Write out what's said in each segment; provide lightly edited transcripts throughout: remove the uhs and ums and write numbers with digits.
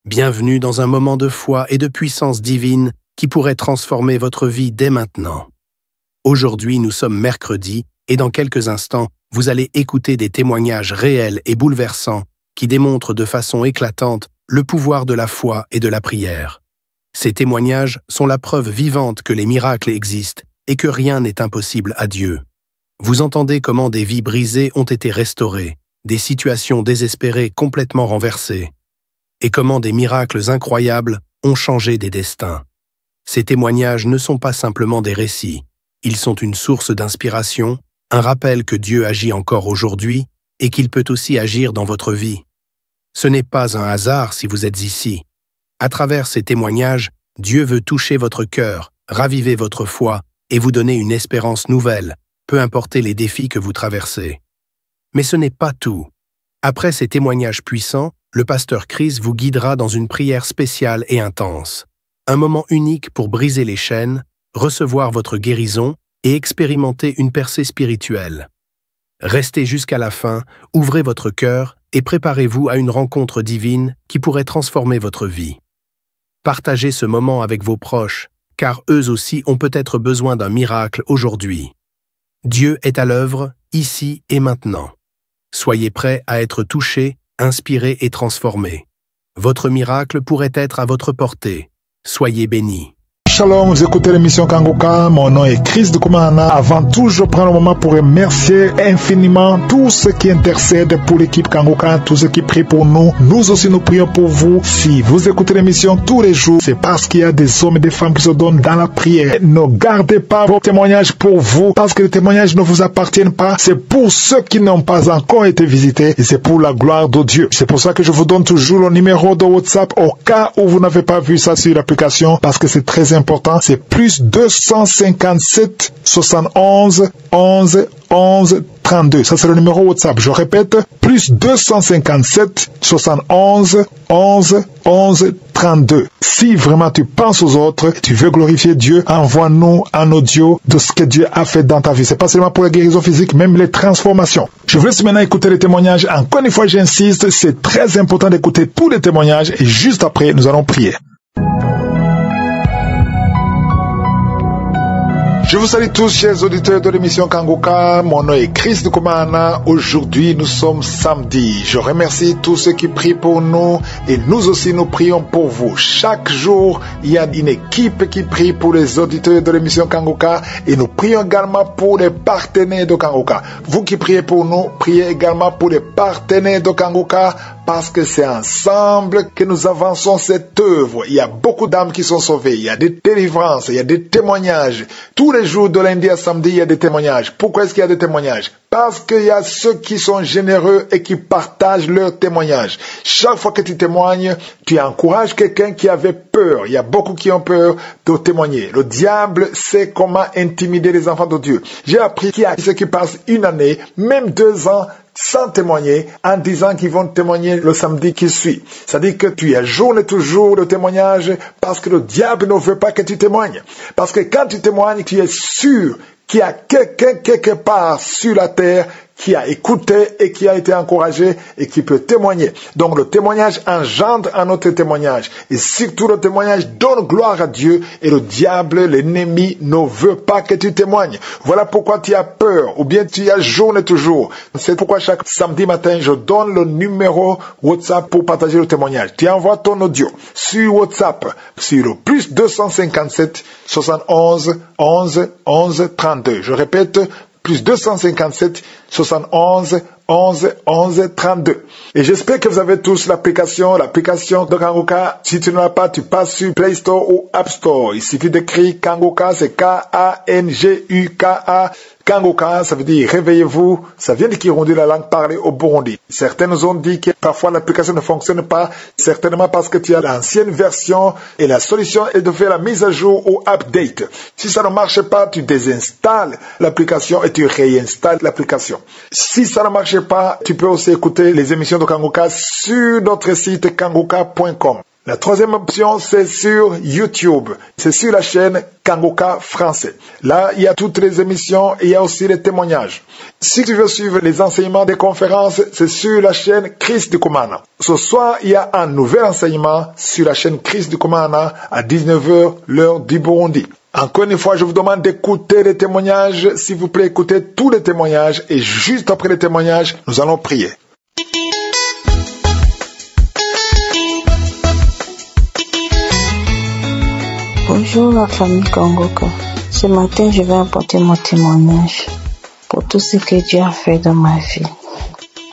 Bienvenue dans un moment de foi et de puissance divine qui pourrait transformer votre vie dès maintenant. Aujourd'hui, nous sommes mercredi et dans quelques instants, vous allez écouter des témoignages réels et bouleversants qui démontrent de façon éclatante le pouvoir de la foi et de la prière. Ces témoignages sont la preuve vivante que les miracles existent et que rien n'est impossible à Dieu. Vous entendez comment des vies brisées ont été restaurées, des situations désespérées complètement renversées, et comment des miracles incroyables ont changé des destins. Ces témoignages ne sont pas simplement des récits, ils sont une source d'inspiration, un rappel que Dieu agit encore aujourd'hui et qu'il peut aussi agir dans votre vie. Ce n'est pas un hasard si vous êtes ici. À travers ces témoignages, Dieu veut toucher votre cœur, raviver votre foi et vous donner une espérance nouvelle, peu importe les défis que vous traversez. Mais ce n'est pas tout. Après ces témoignages puissants, le pasteur Chris vous guidera dans une prière spéciale et intense. Un moment unique pour briser les chaînes, recevoir votre guérison et expérimenter une percée spirituelle. Restez jusqu'à la fin, ouvrez votre cœur et préparez-vous à une rencontre divine qui pourrait transformer votre vie. Partagez ce moment avec vos proches, car eux aussi ont peut-être besoin d'un miracle aujourd'hui. Dieu est à l'œuvre, ici et maintenant. Soyez prêts à être touchés, inspirés et transformés. Votre miracle pourrait être à votre portée. Soyez bénis. Shalom, vous écoutez l'émission Kangoka, mon nom est Chris de Koumana. Avant tout, je prends le moment pour remercier infiniment tous ceux qui intercèdent pour l'équipe Kangoka, tous ceux qui prient pour nous. Nous aussi, nous prions pour vous. Si vous écoutez l'émission tous les jours, c'est parce qu'il y a des hommes et des femmes qui se donnent dans la prière. Ne gardez pas vos témoignages pour vous, parce que les témoignages ne vous appartiennent pas. C'est pour ceux qui n'ont pas encore été visités et c'est pour la gloire de Dieu. C'est pour ça que je vous donne toujours le numéro de WhatsApp au cas où vous n'avez pas vu ça sur l'application, parce que c'est très important. C'est plus 257 71 11 11 32. Ça, c'est le numéro WhatsApp. Je répète, plus 257 71 11 11 32. Si vraiment tu penses aux autres, tu veux glorifier Dieu, envoie-nous un audio de ce que Dieu a fait dans ta vie. C'est pas seulement pour la guérison physique, même les transformations. Je vous laisse maintenant écouter les témoignages. Encore une fois, j'insiste, c'est très important d'écouter tous les témoignages et juste après, nous allons prier. Je vous salue tous, chers auditeurs de l'émission Kangoka. Mon nom est Chris de Koumana. Aujourd'hui, nous sommes samedi. Je remercie tous ceux qui prient pour nous et nous aussi, nous prions pour vous. Chaque jour, il y a une équipe qui prie pour les auditeurs de l'émission Kangoka et nous prions également pour les partenaires de Kangoka. Vous qui priez pour nous, priez également pour les partenaires de Kangoka, parce que c'est ensemble que nous avançons cette œuvre. Il y a beaucoup d'âmes qui sont sauvées, il y a des délivrances, il y a des témoignages. Tous les jours de lundi à samedi, il y a des témoignages. Pourquoi est-ce qu'il y a des témoignages? Parce qu'il y a ceux qui sont généreux et qui partagent leurs témoignages. Chaque fois que tu témoignes, tu encourages quelqu'un qui avait peur. Il y a beaucoup qui ont peur de témoigner. Le diable sait comment intimider les enfants de Dieu. J'ai appris qu'il y a ceux qui passent une année, même 2 ans, sans témoigner, en disant qu'ils vont témoigner le samedi qui suit. C'est-à-dire que tu ajournes toujours le témoignage parce que le diable ne veut pas que tu témoignes. Parce que quand tu témoignes, tu es sûr qu'il y a quelqu'un quelque part sur la terre qui a écouté et qui a été encouragé et qui peut témoigner. Donc le témoignage engendre un autre témoignage. Et surtout le témoignage donne gloire à Dieu et le diable, l'ennemi, ne veut pas que tu témoignes. Voilà pourquoi tu as peur ou bien tu ajournes toujours. C'est pourquoi chaque samedi matin, je donne le numéro WhatsApp pour partager le témoignage. Tu envoies ton audio sur WhatsApp sur le plus 257 71 11 11 32. Je répète, plus 257 71 11 11 32. Et j'espère que vous avez tous l'application de Kangoka. Si tu ne l'as pas, tu passes sur Play Store ou App Store. Il suffit d'écrire Kangoka, c'est K-A-N-G-U-K-A. Kangoka, ça veut dire réveillez-vous. Ça vient de Kirundi, la langue parlée au Burundi. Certains nous ont dit que parfois l'application ne fonctionne pas, certainement parce que tu as l'ancienne version et la solution est de faire la mise à jour ou update. Si ça ne marche pas, tu désinstalles l'application et tu réinstalles l'application. Si ça ne marche pas, tu peux aussi écouter les émissions de Kangoka sur notre site kangoka.com. La troisième option, c'est sur YouTube. C'est sur la chaîne Kangoka Français. Là, il y a toutes les émissions et il y a aussi les témoignages. Si tu veux suivre les enseignements des conférences, c'est sur la chaîne Chris Ndikumana. Ce soir, il y a un nouvel enseignement sur la chaîne Chris Ndikumana à 19h, l'heure du Burundi. Encore une fois, je vous demande d'écouter les témoignages. S'il vous plaît, écoutez tous les témoignages et juste après les témoignages, nous allons prier. Bonjour la famille Kangoka. Ce matin, je vais apporter mon témoignage pour tout ce que Dieu a fait dans ma vie.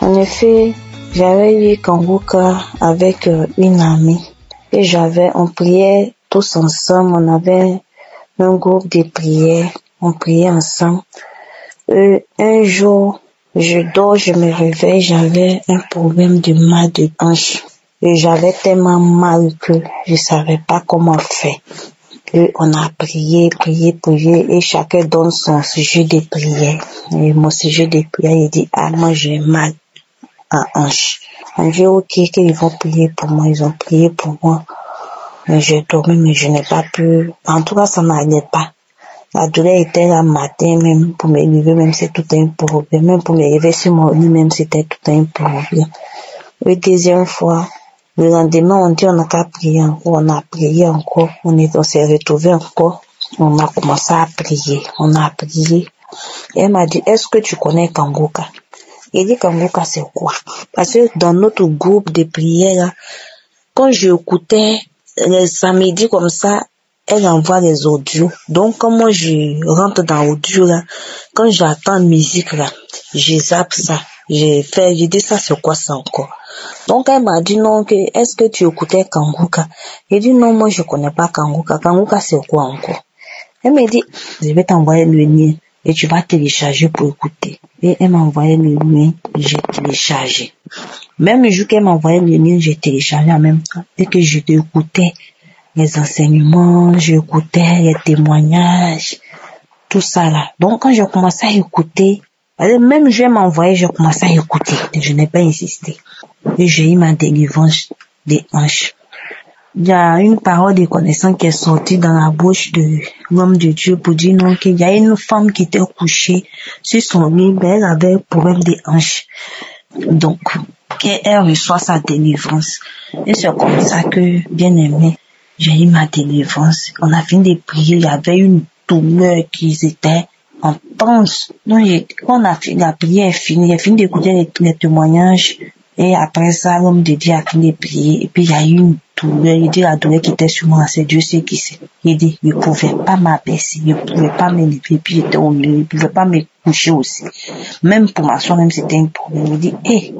En effet, j'avais eu Kangoka avec une amie et on priait tous ensemble. On avait un groupe de prière, on priait ensemble. Un jour, je dors, je me réveille, j'avais un problème de mal de hanche. Et j'avais tellement mal que je savais pas comment faire. Et on a prié, et chacun donne son sujet de prière. Et mon sujet de prière, il dit, moi j'ai mal à hanche. On dit, ok, qu'ils vont prier pour moi, ils ont prié pour moi. Mais j'ai dormi, mais je n'ai pas pu. En tout cas, ça n'allait pas. La douleur était là matin, même pour me lever, même c'est tout un problème. Même pour me lever sur mon lit, même c'était tout un problème. La deuxième fois, le lendemain, on dit on n'a qu'à prier encore, on a prié encore, on s'est retrouvés encore, on a commencé à prier, on a prié. Et elle m'a dit, est-ce que tu connais Kangoka? Il dit, Kangoka, c'est quoi? Parce que dans notre groupe de prière, quand j'écoutais les samedis comme ça, elle envoie les audios. Donc, quand moi je rentre dans l'audio là, quand j'entends musique là, je zappe ça. Je dis ça, c'est quoi ça encore? Donc, elle m'a dit non, est-ce que tu écoutais Kangoka? J'ai dit non, moi je connais pas Kangoka. Kangoka, c'est quoi encore? Elle m'a dit, je vais t'envoyer le lien et tu vas télécharger pour écouter. Et elle m'a envoyé le lien, j'ai téléchargé. Même le jour qu'elle m'a envoyé le lien, j'ai téléchargé en même temps. Et que je écoutais les enseignements, j'écoutais les témoignages, tout ça là. Donc, quand j'ai commencé à écouter, même je m'ai envoyé, j'ai commencé à écouter. Je n'ai pas insisté. Et j'ai eu ma délivrance des hanches. Il y a une parole de connaissance qui est sortie dans la bouche de l'homme de Dieu pour dire non, qu'il y a une femme qui était couchée sur son lit, elle avait un problème des hanches. Donc, elle reçoit sa délivrance. Et c'est comme ça que, bien aimé, j'ai eu ma délivrance. On a fini de prier, il y avait une douleur qui était intense. Donc, quand on a fini, la prière est finie, j'ai fini d'écouter les témoignages. Et après ça, l'homme de Dieu a fini de prier. Et puis, il y a eu une douleur. Il dit la douleur qui était sur moi, c'est Dieu seul qui sait. Il dit, je ne pouvais pas m'abaisser, je ne pouvais pas me lever, puis j'étais au milieu, je ne pouvais pas me coucher aussi. Même pour m'asseoir, même c'était un problème. Il dit,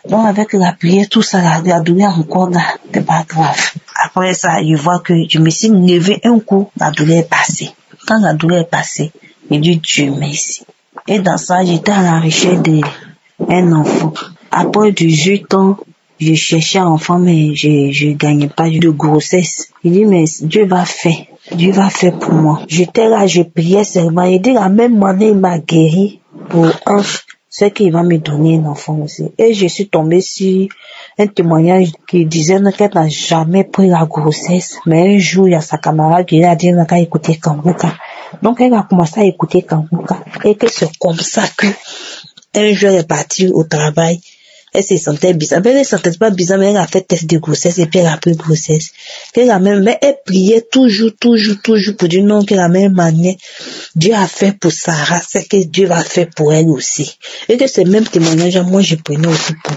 donc avec la prière, tout ça, la douleur encore là, c'est pas grave. Après ça, je vois que je me suis levé un coup, la douleur est passée. Quand la douleur est passée, il dit, Dieu merci. Et dans ça, j'étais à la recherche d'un enfant. Après 18 ans, je cherchais un enfant, mais je gagnais pas de grossesse. Il dit, mais Dieu va faire pour moi. J'étais là, je priais seulement. Il dit, la même manière, il m'a guéri pour c'est qu'il va me donner un enfant aussi. Et je suis tombée sur un témoignage qui disait qu'elle n'a jamais pris la grossesse. Mais un jour, il y a sa camarade qui a dit qu'elle a écouté Kangoka. Donc, elle a commencé à écouter Kangoka. Et que c'est comme ça que un jour, elle est partie au travail. Elle se sentait bizarre. Elle ne se sentait pas bizarre, mais elle a fait test de grossesse et puis elle a pris grossesse. Mais elle priait toujours pour dire non, que la même manière Dieu a fait pour Sarah, c'est que Dieu va faire pour elle aussi. Et que ce même témoignage, moi, je prenais aussi pour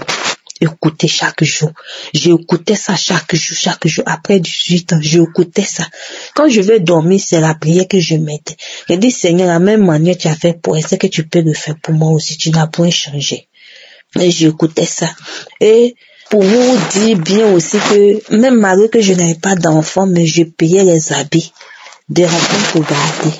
écouter chaque jour. J'écoutais ça chaque jour. Après 18 ans, j'écoutais ça. Quand je vais dormir, c'est la prière que je mettais. Je dis, Seigneur, la même manière tu as fait pour elle, c'est que tu peux le faire pour moi aussi. Tu n'as point changé. Et j'écoutais ça. Et pour vous dire bien aussi que, même malgré que je n'avais pas d'enfant, mais je payais les habits des enfants pour garder.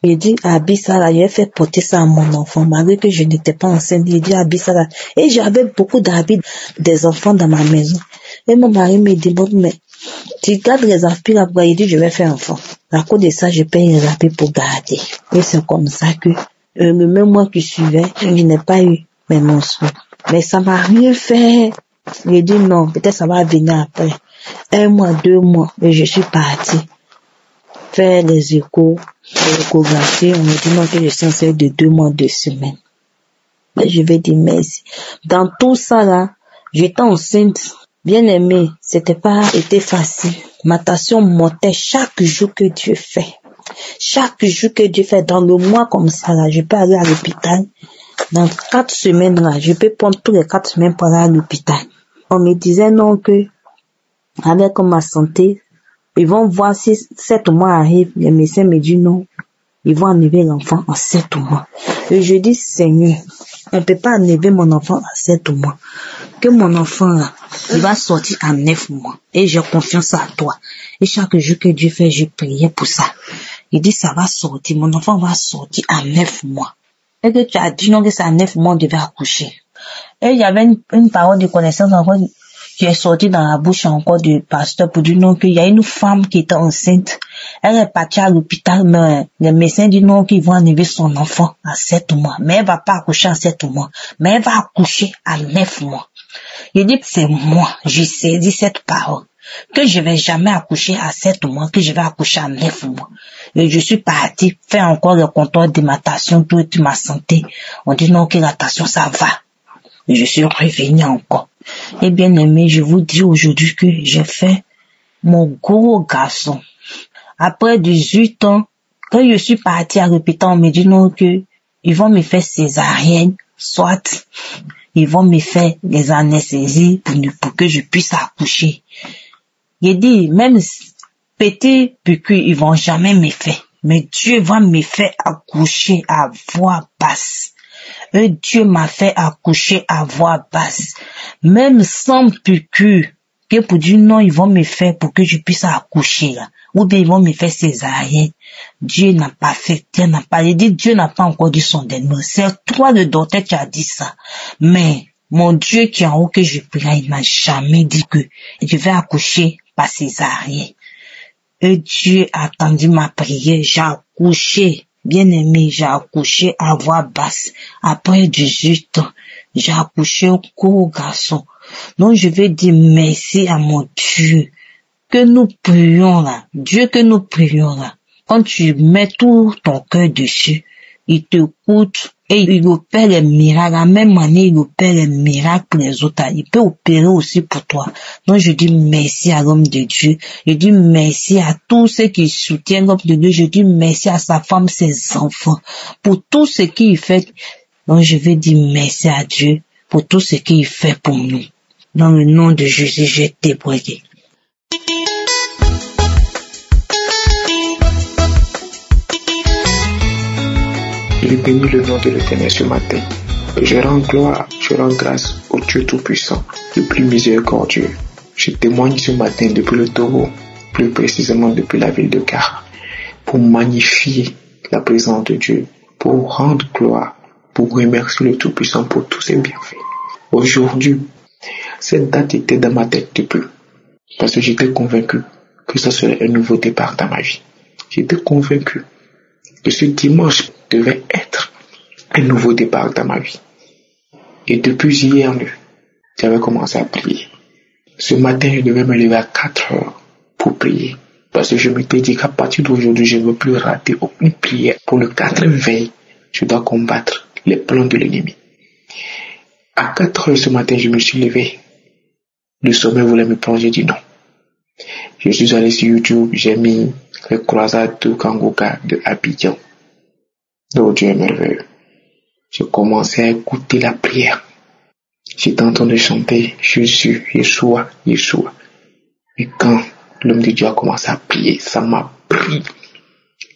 Il dit, habille ça là, j'ai fait porter ça à mon enfant, malgré que je n'étais pas enceinte. Il dit, habille ça là. Et j'avais beaucoup d'habits des enfants dans ma maison. Et mon mari me dit, bon, mais tu gardes les habits là, il dit, je vais faire enfant. À cause de ça, je paye les habits pour garder. Et c'est comme ça que, le même mois qui suivait, je n'ai pas eu mes menstrues. Mais ça m'a rien fait. J'ai dit non, peut-être ça va venir après. 1 mois, 2 mois, et je suis partie faire les échos, l'échographie. On me dit non que je suis enceinte de 2 mois, 2 semaines. Mais je vais dire merci. Dans tout ça là, j'étais enceinte. Bien aimé, c'était pas été facile. Ma tension montait chaque jour que Dieu fait. Chaque jour que Dieu fait, dans le mois comme ça là, je peux aller à l'hôpital. Dans 4 semaines là, je peux prendre tous les 4 semaines pour aller à l'hôpital. On me disait non que, avec ma santé, ils vont voir si 7 mois arrivent. Les médecins me disent non. Ils vont enlever l'enfant en 7 mois. Et je dis, Seigneur, on peut pas enlever mon enfant à 7 mois. Que mon enfant là, il va sortir à 9 mois. Et j'ai confiance à toi. Et chaque jour que Dieu fait, je priais pour ça. Il dit, ça va sortir. Mon enfant va sortir à 9 mois. Et que tu as dit non que c'est à 9 mois, on devait accoucher. Et il y avait une parole de connaissance encore qui est sortie dans la bouche encore du pasteur pour dire non qu'il y a une femme qui était enceinte. Elle est partie à l'hôpital, mais les médecins disent non qu'ils vont enlever son enfant à 7 mois. Mais elle va pas accoucher à 7 mois. Mais elle va accoucher à 9 mois. Il dit, c'est moi, j'ai saisi cette parole. Que je vais jamais accoucher à 7 mois, que je vais accoucher à 9 mois. Et je suis partie faire encore le contrôle de ma tension, toute ma santé. On dit non que la tension, ça va. Et je suis revenue encore. Et bien aimé, je vous dis aujourd'hui que j'ai fait mon gros garçon. Après 18 ans, quand je suis partie à l'hôpital, on me dit non que ils vont me faire césarienne, soit ils vont me faire des anesthésies pour que je puisse accoucher. J'ai dit, même petit piqûre, ils vont jamais me faire. Mais Dieu va me faire accoucher à voix basse. Et Dieu m'a fait accoucher à voix basse. Même sans piqûre, que pour dire non, ils vont me faire pour que je puisse accoucher là. Ou bien ils vont me faire césarienne. Dieu n'a pas fait, Dieu n'a pas dit, Dieu n'a pas encore dit son dernier. C'est toi le docteur qui a dit ça. Mais mon Dieu qui est en haut que je prie, il n'a jamais dit que je vais accoucher par césarienne. Et Dieu a attendu ma prière, j'ai accouché. Bien aimé, j'ai accouché à voix basse. Après 18 ans, j'ai accouché au gros garçon. Donc je vais dire merci à mon Dieu. Que nous prions là. Dieu que nous prions là. Quand tu mets tout ton cœur dessus, il t'écoute et il opère les miracles. La même manière, il opère les miracles pour les autres. Il peut opérer aussi pour toi. Donc je dis merci à l'homme de Dieu. Je dis merci à tous ceux qui soutiennent l'homme de Dieu. Je dis merci à sa femme, ses enfants, pour tout ce qu'il fait. Donc je vais dire merci à Dieu pour tout ce qu'il fait pour nous. Dans le nom de Jésus, je t'ai prié. Je bénis le nom de l'Éternel ce matin. Je rends gloire, je rends grâce au Dieu Tout-Puissant, le plus miséricordieux. Je témoigne ce matin depuis le Togo, plus précisément depuis la ville de Car, pour magnifier la présence de Dieu, pour rendre gloire, pour remercier le Tout-Puissant pour tous ses bienfaits. Aujourd'hui, cette date était dans ma tête depuis, parce que j'étais convaincu que ce serait un nouveau départ dans ma vie. J'étais convaincu que ce dimanche devait être un nouveau départ dans ma vie. Et depuis hier, j'avais commencé à prier. Ce matin, je devais me lever à 4 heures pour prier. Parce que je m'étais dit qu'à partir d'aujourd'hui, je ne veux plus rater aucune prière. Pour le 4e veille, je dois combattre les plans de l'ennemi. À 4 heures ce matin, je me suis levé. Le sommeil voulait me prendre, j'ai dit non. Je suis allé sur YouTube, j'ai mis les croisades de Kangoka de Abidjan. Oh Dieu est merveilleux. J'ai commencé à écouter la prière. J'étais en train de chanter Jésus, Yeshua, Yeshua. Et quand l'homme de Dieu a commencé à prier, ça m'a pris.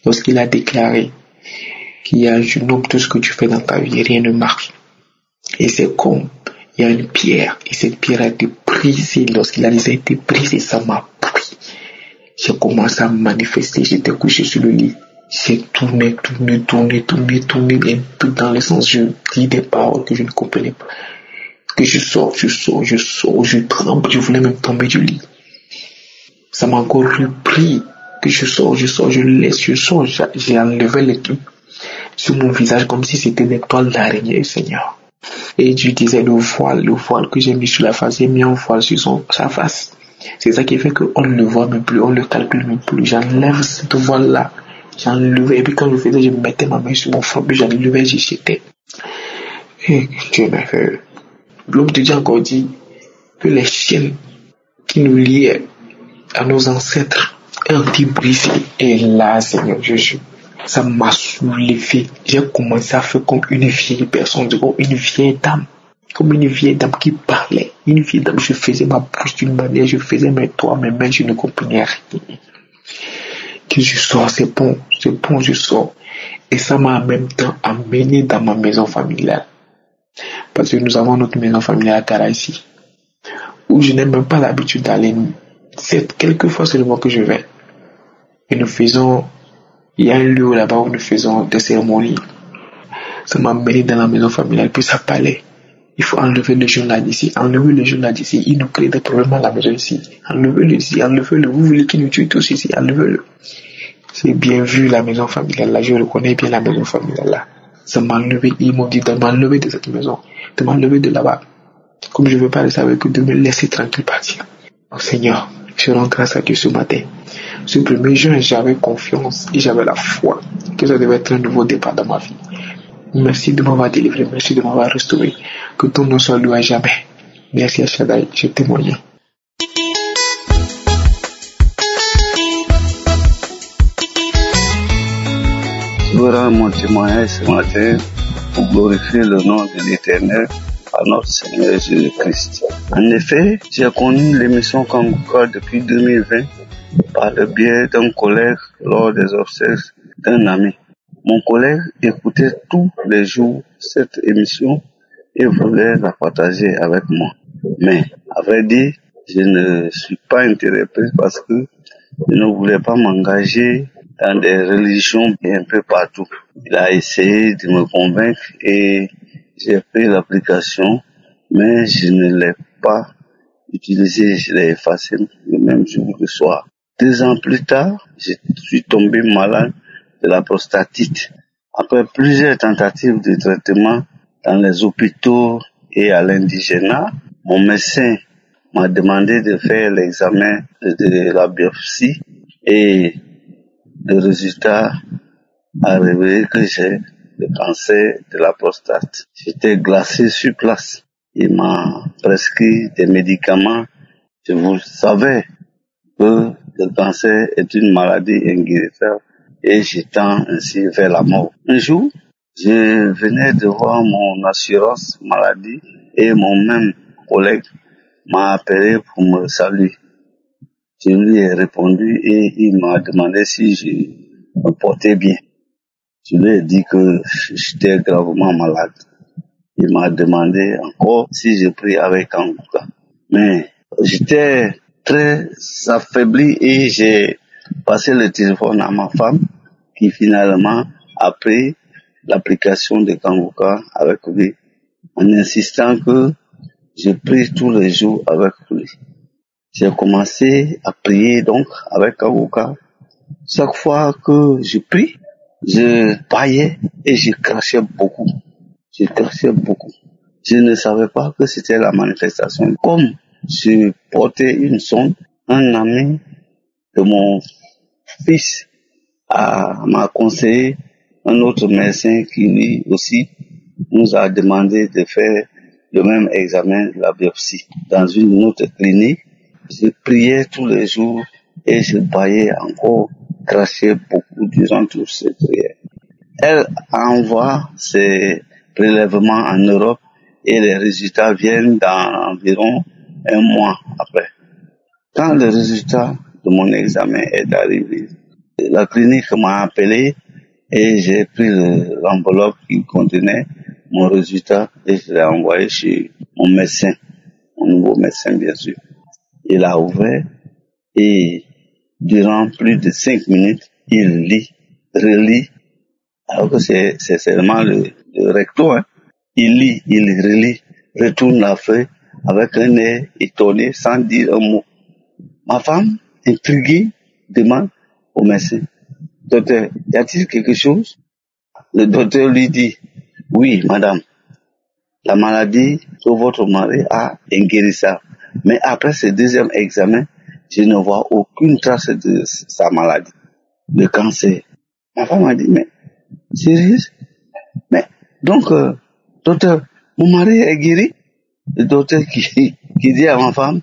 Lorsqu'il a déclaré qu'il y a un homme, tout ce que tu fais dans ta vie, rien ne marche. Et c'est comme il y a une pierre, et cette pierre a été brisée. Lorsqu'il a été brisé, ça m'a pris. J'ai commencé à me manifester, j'étais couché sur le lit. J'ai tourné, un peu dans le sens, je dis des paroles que je ne comprenais pas. Que je sors, je tremble, je voulais même tomber du lit. Ça m'a encore repris, que je sors, j'ai enlevé les trucs sur mon visage comme si c'était une étoile d'araignée, Seigneur. Et je disais le voile que j'ai mis sur la face, j'ai mis un voile sur sa face. C'est ça qui fait qu'on ne le voit même plus, on ne le calcule même plus. J'enlève cette voile-là, j'enlevais, et puis quand je faisais, je mettais ma main sur mon front, puis j'enlevais, j'y jetais. Et Dieu m'a fait. L'homme de Dieu a encore dit que les chaînes qui nous liaient à nos ancêtres ont été brisées. Et là, Seigneur Jésus, ça m'a soulevé. J'ai commencé à faire comme une vieille personne, comme une vieille dame. Comme une vieille dame qui parlait. Une vieille dame, je faisais ma bouche d'une manière, je faisais mes doigts, mes mains, je ne comprenais rien. Que je sors, c'est bon, je sors. Et ça m'a en même temps amené dans ma maison familiale. Parce que nous avons notre maison familiale à Tara ici, où je n'ai même pas l'habitude d'aller. C'est quelquefois seulement que je vais. Et nous faisons, il y a un lieu là-bas où nous faisons des cérémonies. Ça m'a amené dans la maison familiale, puis ça parlait. Il faut enlever le journal d'ici, enlever le journal d'ici. Il nous crée des problèmes à la maison ici. Enlevez-le ici, enlevez-le. Vous voulez qu'il nous tue tous ici, enlevez-le. J'ai bien vu la maison familiale là, je reconnais bien la maison familiale là. Ça m'a enlevé, ils m'ont dit de m'enlever de cette maison, de m'enlever de là-bas. Comme je ne veux pas rester avec eux, de me laisser tranquille partir. Oh Seigneur, je rends grâce à Dieu ce matin. Ce 1er juin, j'avais confiance et j'avais la foi que ça devait être un nouveau départ dans ma vie. Merci de m'avoir délivré, merci de m'avoir restauré. Que ton nom soit loué à jamais. Merci à Shaddai, je témoigne. Je veux rendre mon témoignage ce matin pour glorifier le nom de l'Éternel à notre Seigneur Jésus-Christ. En effet, j'ai connu l'émission Kanguka depuis 2020 par le biais d'un collègue lors des obsèques d'un ami. Mon collègue écoutait tous les jours cette émission et voulait la partager avec moi. Mais, à vrai dire, je ne suis pas intéressé parce que je ne voulais pas m'engager dans des religions un peu partout. Il a essayé de me convaincre et j'ai pris l'application, mais je ne l'ai pas utilisée, je l'ai effacée le même jour le soir. 2 ans plus tard, je suis tombé malade de la prostatite. Après plusieurs tentatives de traitement dans les hôpitaux et à l'indigénat, mon médecin m'a demandé de faire l'examen de la biopsie et le résultat a révélé que j'ai le cancer de la prostate. J'étais glacé sur place. Il m'a prescrit des médicaments. Je vous savais que le cancer est une maladie inguérissable et je tends ainsi vers la mort. Un jour, je venais de voir mon assurance maladie et mon même collègue m'a appelé pour me saluer. Je lui ai répondu et il m'a demandé si je me portais bien. Je lui ai dit que j'étais gravement malade. Il m'a demandé encore si je prie avec Kanguka. Mais j'étais très affaibli et j'ai passé le téléphone à ma femme qui finalement a pris l'application de Kanguka avec lui en insistant que je prie tous les jours avec lui. J'ai commencé à prier donc avec Kanguka. Chaque fois que je prie, je baillais et je crachais beaucoup. Je ne savais pas que c'était la manifestation. Comme je portais une sonde, un ami de mon fils m'a conseillé un autre médecin qui lui aussi nous a demandé de faire le même examen de la biopsie dans une autre clinique. Je priais tous les jours et je baillais encore, crachais beaucoup durant toutes ces prières. Elle envoie ses prélèvements en Europe et les résultats viennent dans environ 1 mois après. Quand le résultat de mon examen est arrivé, la clinique m'a appelé et j'ai pris l'enveloppe qui contenait mon résultat et je l'ai envoyé chez mon médecin, mon nouveau médecin bien sûr. Il a ouvert et durant plus de 5 minutes, il lit, relit, alors que c'est seulement le recto, hein. Il lit, il relit, retourne la feuille avec un air étonné sans dire un mot. Ma femme, intriguée, demande au médecin: docteur, y a-t-il quelque chose? Le docteur lui dit: oui, madame, la maladie que votre mari a est inguérissable. Mais après ce deuxième examen, je ne vois aucune trace de sa maladie, le cancer. Ma femme m'a dit, mais, sérieux? Mais, donc, docteur, mon mari est guéri. Le docteur qui dit à ma femme,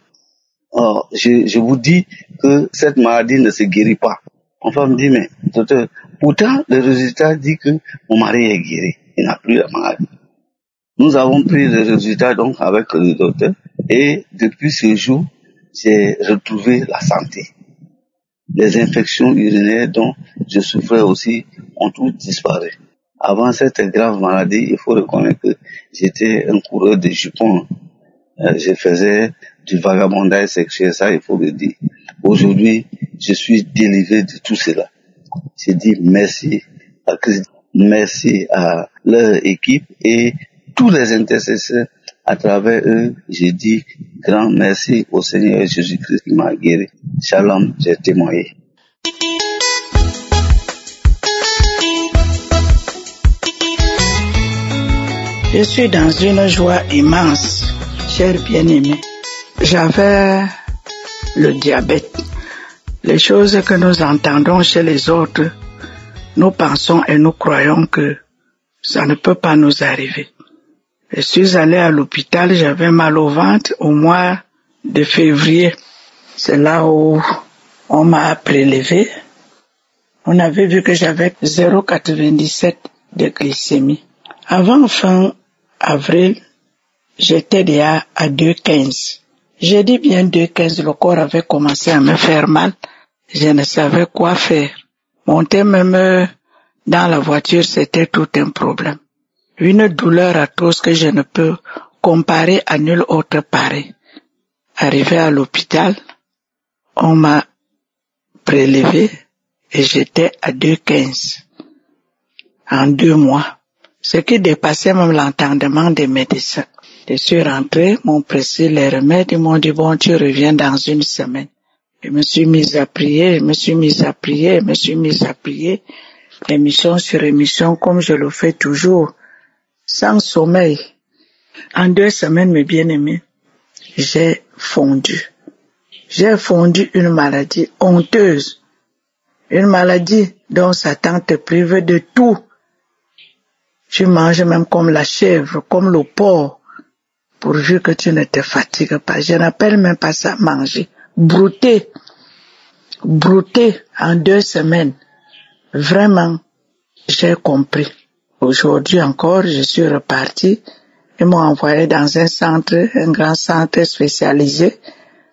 je vous dis que cette maladie ne se guérit pas. Ma femme me dit, mais, docteur, pourtant, le résultat dit que mon mari est guéri. Il n'a plus la maladie. Nous avons pris le résultat donc avec le docteur et depuis ce jour, j'ai retrouvé la santé. Les infections urinaires dont je souffrais aussi ont toutes disparu. Avant cette grave maladie, il faut reconnaître que j'étais un coureur de jupons. Je faisais du vagabondage sexuel, ça il faut le dire. Aujourd'hui, je suis délivré de tout cela. Je dis merci à Christ, merci à leur équipe et tous les intercesseurs. À travers eux, je dis grand merci au Seigneur Jésus-Christ qui m'a guéri. Shalom, j'ai témoigné. Je suis dans une joie immense, cher bien-aimé. J'avais le diabète. Les choses que nous entendons chez les autres, nous pensons et nous croyons que ça ne peut pas nous arriver. Je suis allé à l'hôpital, j'avais mal au ventre au mois de février. C'est là où on m'a prélevé. On avait vu que j'avais 0,97 de glycémie. Avant fin avril, j'étais déjà à 2,15. J'ai dit bien 2,15, le corps avait commencé à me faire mal. Je ne savais quoi faire. Monter même dans la voiture, c'était tout un problème. Une douleur atroce que je ne peux comparer à nul autre pareil. Arrivé à l'hôpital, on m'a prélevé et j'étais à 2,15 en 2 mois, ce qui dépassait même l'entendement des médecins. Je suis rentré, m'ont pressé les remèdes, ils m'ont dit bon, tu reviens dans 1 semaine. Je me suis mise à prier, émission sur émission comme je le fais toujours. Sans sommeil. En 2 semaines, mes bien-aimés, j'ai fondu. J'ai fondu une maladie honteuse. Une maladie dont Satan te prive de tout. Tu manges même comme la chèvre, comme le porc, pourvu que tu ne te fatigues pas. Je n'appelle même pas ça manger. Brouter en 2 semaines. Vraiment, j'ai compris. Aujourd'hui encore, je suis reparti. Ils m'ont envoyé dans un grand centre spécialisé,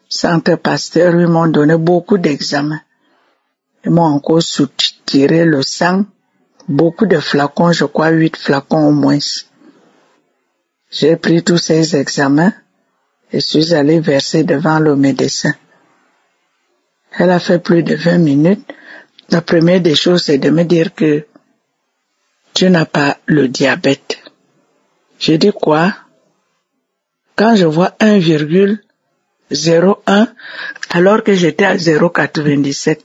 centre Pasteur, où ils m'ont donné beaucoup d'examens. Ils m'ont encore soutiré le sang, beaucoup de flacons, je crois 8 flacons au moins. J'ai pris tous ces examens et suis allé verser devant le médecin. Elle a fait plus de 20 minutes. La première des choses, c'est de me dire que tu n'as pas le diabète. J'ai dit quoi? Quand je vois 1,01 alors que j'étais à 0,97,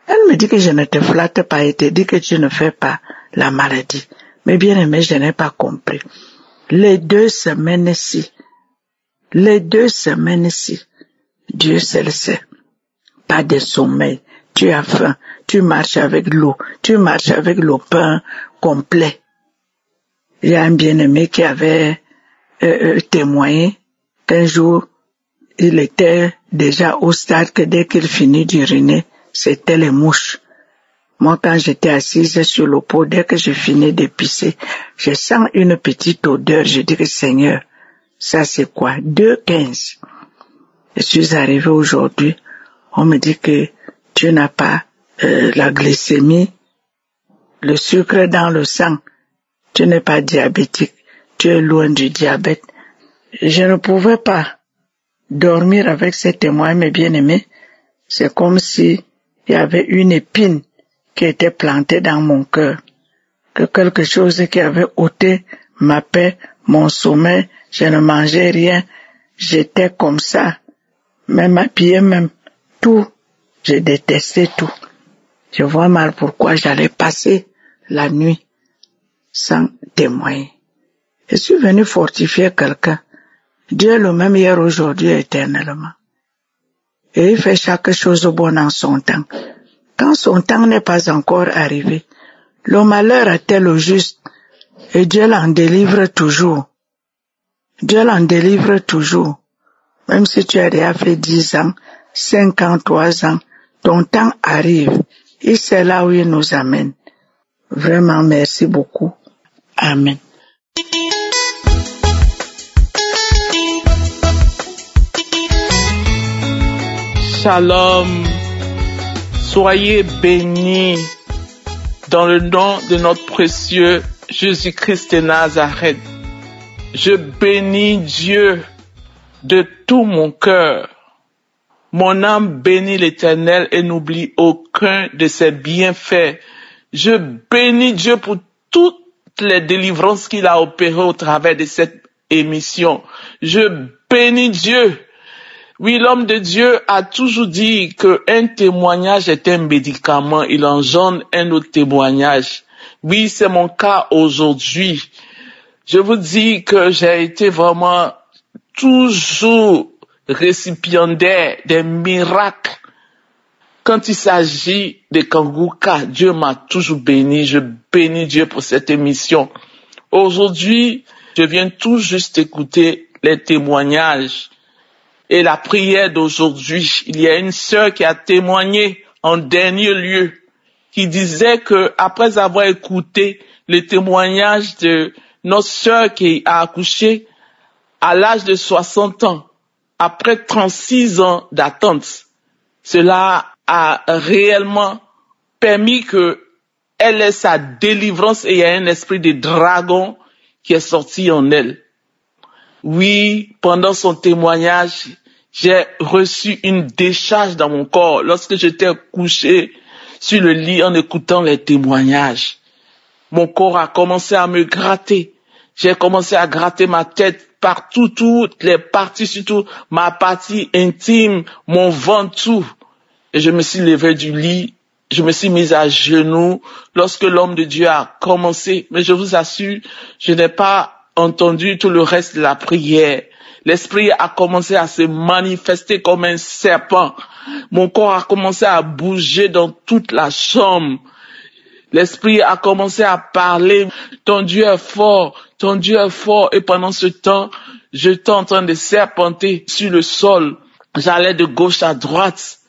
elle me dit que je ne te flatte pas et te dit que tu ne fais pas la maladie. Mais bien aimé, je n'ai pas compris. Les 2 semaines-ci, Dieu seul le sait. Pas de sommeil. Tu as faim, tu marches avec l'eau, tu marches avec le pain complet. Il y a un bien-aimé qui avait témoigné qu'un jour, il était déjà au stade que dès qu'il finit d'uriner, c'était les mouches. Moi, quand j'étais assise sur le pot, dès que je finis de pisser, je sens une petite odeur. Je dis que Seigneur, ça c'est quoi? 2,15. Je suis arrivé aujourd'hui, on me dit que tu n'as pas la glycémie, le sucre dans le sang, tu n'es pas diabétique, tu es loin du diabète. Je ne pouvais pas dormir avec ces témoins, mes bien-aimés. C'est comme si il y avait une épine qui était plantée dans mon cœur, que quelque chose qui avait ôté ma paix, mon sommeil, je ne mangeais rien, j'étais comme ça, même habillé, même tout, je détestais tout. Je vois mal pourquoi j'allais passer la nuit sans témoigner. Je suis venu fortifier quelqu'un. Dieu est le même hier, aujourd'hui, éternellement. Et il fait chaque chose bon en son temps. Quand son temps n'est pas encore arrivé, le malheur atteint le juste et Dieu l'en délivre toujours. Dieu l'en délivre toujours. Même si tu as déjà fait 10 ans, 5 ans, 3 ans, ton temps arrive. Et c'est là où il nous amène. Vraiment, merci beaucoup. Amen. Shalom. Soyez bénis dans le nom de notre précieux Jésus-Christ de Nazareth. Je bénis Dieu de tout mon cœur. Mon âme bénit l'Éternel et n'oublie aucun de ses bienfaits. Je bénis Dieu pour toutes les délivrances qu'il a opérées au travers de cette émission. Je bénis Dieu. Oui, l'homme de Dieu a toujours dit qu'un témoignage est un médicament. Il engendre un autre témoignage. Oui, c'est mon cas aujourd'hui. Je vous dis que j'ai été vraiment toujours récipiendaire des miracles. Quand il s'agit de Kanguka, Dieu m'a toujours béni. Je bénis Dieu pour cette émission. Aujourd'hui, je viens tout juste écouter les témoignages et la prière d'aujourd'hui. Il y a une sœur qui a témoigné en dernier lieu, qui disait que après avoir écouté le témoignage de notre sœur qui a accouché à l'âge de 60 ans, après 36 ans d'attente, cela a réellement permis que elle ait sa délivrance et il y a un esprit de dragon qui est sorti en elle. Oui, pendant son témoignage, j'ai reçu une décharge dans mon corps lorsque j'étais couché sur le lit en écoutant les témoignages. Mon corps a commencé à me gratter. J'ai commencé à gratter ma tête partout, toutes les parties, surtout ma partie intime, mon ventre, tout. Et je me suis levé du lit, je me suis mis à genoux lorsque l'homme de Dieu a commencé. Mais je vous assure, je n'ai pas entendu tout le reste de la prière. L'esprit a commencé à se manifester comme un serpent. Mon corps a commencé à bouger dans toute la chambre. L'esprit a commencé à parler. Ton Dieu est fort, ton Dieu est fort. Et pendant ce temps, j'étais en train de serpenter sur le sol. J'allais de gauche à droite.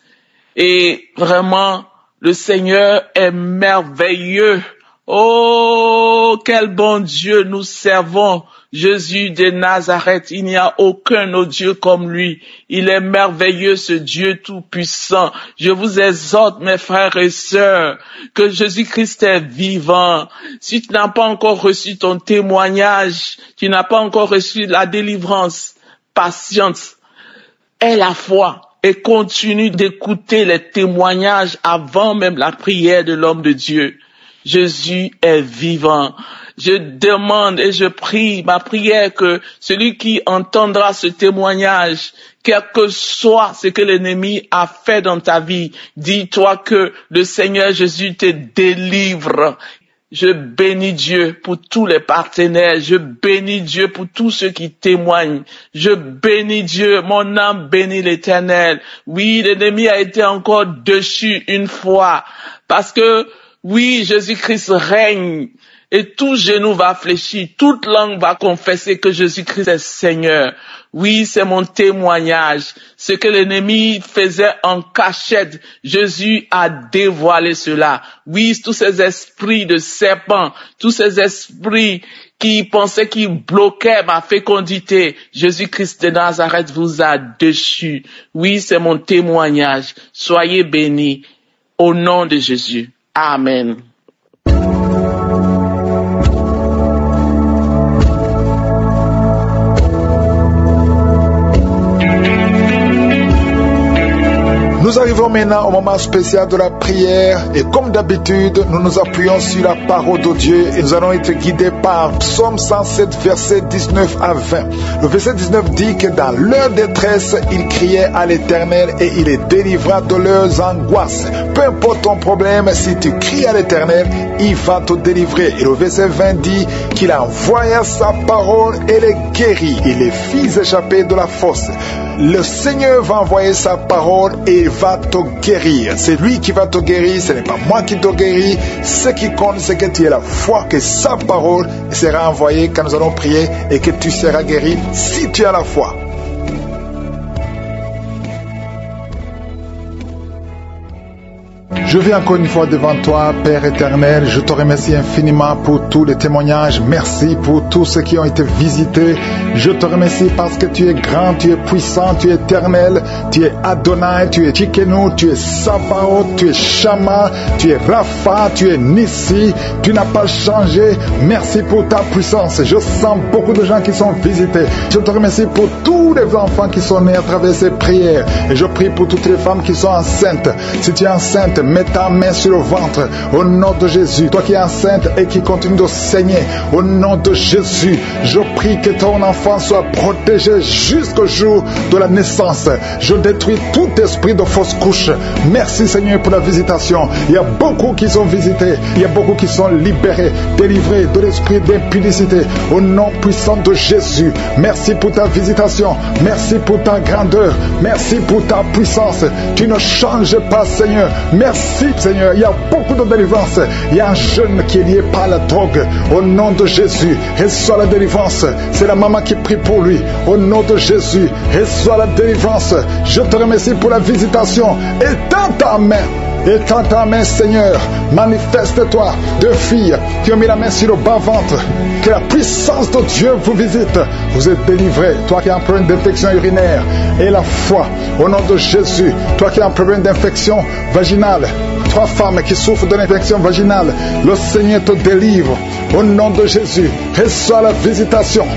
Et vraiment, le Seigneur est merveilleux. Oh, quel bon Dieu nous servons. Jésus de Nazareth, il n'y a aucun autre Dieu comme lui. Il est merveilleux, ce Dieu tout-puissant. Je vous exhorte, mes frères et sœurs, que Jésus-Christ est vivant. Si tu n'as pas encore reçu ton témoignage, tu n'as pas encore reçu la délivrance, patiente, aie la foi et continue d'écouter les témoignages avant même la prière de l'homme de Dieu. Jésus est vivant. Je demande et je prie, ma prière, que celui qui entendra ce témoignage, quel que soit ce que l'ennemi a fait dans ta vie, dis-toi que le Seigneur Jésus te délivre. Je bénis Dieu pour tous les partenaires. Je bénis Dieu pour tous ceux qui témoignent. Je bénis Dieu. Mon âme bénit l'Éternel. Oui, l'ennemi a été encore déchu une fois parce que oui, Jésus-Christ règne et tout genou va fléchir, toute langue va confesser que Jésus-Christ est Seigneur. Oui, c'est mon témoignage. Ce que l'ennemi faisait en cachette, Jésus a dévoilé cela. Oui, tous ces esprits de serpents, tous ces esprits qui pensaient qu'ils bloquaient ma fécondité, Jésus-Christ de Nazareth vous a déchu. Oui, c'est mon témoignage. Soyez bénis au nom de Jésus. Amen. Nous arrivons maintenant au moment spécial de la prière et comme d'habitude, nous nous appuyons sur la parole de Dieu et nous allons être guidés par Psaume 107, versets 19 à 20. Le verset 19 dit que dans leur détresse, ils criaient à l'Éternel et il les délivra de leurs angoisses. Peu importe ton problème, si tu cries à l'Éternel, il va te délivrer. Et le verset 20 dit qu'il envoya sa parole et les guérit. Il les fit échapper de la fosse. Le Seigneur va envoyer sa parole et il va te guérir. C'est lui qui va te guérir, ce n'est pas moi qui te guéris. Ce qui compte, c'est que tu aies la foi que sa parole sera envoyée quand nous allons prier et que tu seras guéri si tu as la foi. Je viens encore une fois devant toi, Père éternel. Je te remercie infiniment pour tous les témoignages. Merci pour tous ceux qui ont été visités. Je te remercie parce que tu es grand, tu es puissant, tu es éternel. Tu es Adonai, tu es Tchikenu, tu es Sabaoth, tu es Shama, tu es Rapha, tu es Nissi. Tu n'as pas changé. Merci pour ta puissance. Je sens beaucoup de gens qui sont visités. Je te remercie pour tous les enfants qui sont nés à travers ces prières. Et je prie pour toutes les femmes qui sont enceintes. Si tu es enceinte, mets ta main sur le ventre au nom de Jésus. Toi qui es enceinte et qui continue de saigner, au nom de Jésus, je prie que ton enfant soit protégé jusqu'au jour de la naissance. Je détruis tout esprit de fausse couche. Merci Seigneur pour la visitation. Il y a beaucoup qui sont visités, il y a beaucoup qui sont libérés, délivrés de l'esprit d'impudicité au nom puissant de Jésus. Merci pour ta visitation, merci pour ta grandeur, merci pour ta puissance. Tu ne changes pas Seigneur. Merci Seigneur, il y a beaucoup de délivrance. Il y a un jeune qui est lié par la drogue. Au nom de Jésus, reçois la délivrance. C'est la maman qui prie pour lui. Au nom de Jésus, reçois la délivrance. Je te remercie pour la visitation. Étends ta main. Étends ta main, Seigneur. Manifeste-toi. Deux filles qui ont mis la main sur le bas-ventre. Que la puissance de Dieu vous visite. Vous êtes délivrés. Toi qui as un problème d'infection urinaire. Et la foi. Au nom de Jésus. Toi qui as un problème d'infection vaginale. Trois femmes qui souffrent de l'infection vaginale. Le Seigneur te délivre. Au nom de Jésus. Reçois la visitation.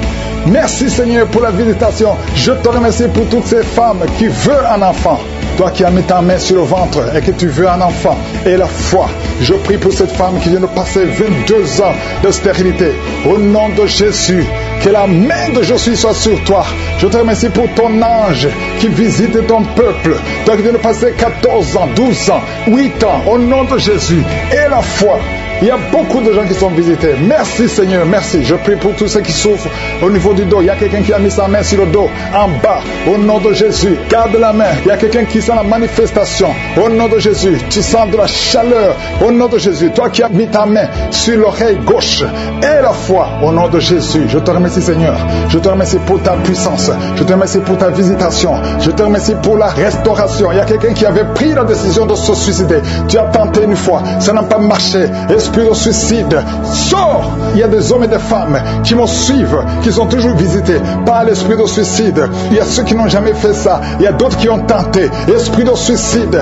Merci Seigneur pour la visitation. Je te remercie pour toutes ces femmes qui veulent un enfant. Toi qui as mis ta main sur le ventre et que tu veux un enfant et la foi, je prie pour cette femme qui vient de passer 22 ans de stérilité. Au nom de Jésus, que la main de Jésus soit sur toi. Je te remercie pour ton ange qui visite ton peuple. Toi qui viens de passer 14 ans, 12 ans, 8 ans, au nom de Jésus et la foi. Il y a beaucoup de gens qui sont visités. Merci Seigneur, merci. Je prie pour tous ceux qui souffrent au niveau du dos. Il y a quelqu'un qui a mis sa main sur le dos, en bas. Au nom de Jésus, garde la main. Il y a quelqu'un qui sent la manifestation. Au nom de Jésus, tu sens de la chaleur. Au nom de Jésus, toi qui as mis ta main sur l'oreille gauche et la foi. Au nom de Jésus, je te remercie Seigneur. Je te remercie pour ta puissance. Je te remercie pour ta visitation. Je te remercie pour la restauration. Il y a quelqu'un qui avait pris la décision de se suicider. Tu as tenté une fois, ça n'a pas marché. Esprit de suicide, sors! Il y a des hommes et des femmes qui me suivent, qui sont toujours visités par l'esprit de suicide. Il y a ceux qui n'ont jamais fait ça. Il y a d'autres qui ont tenté. Esprit de suicide,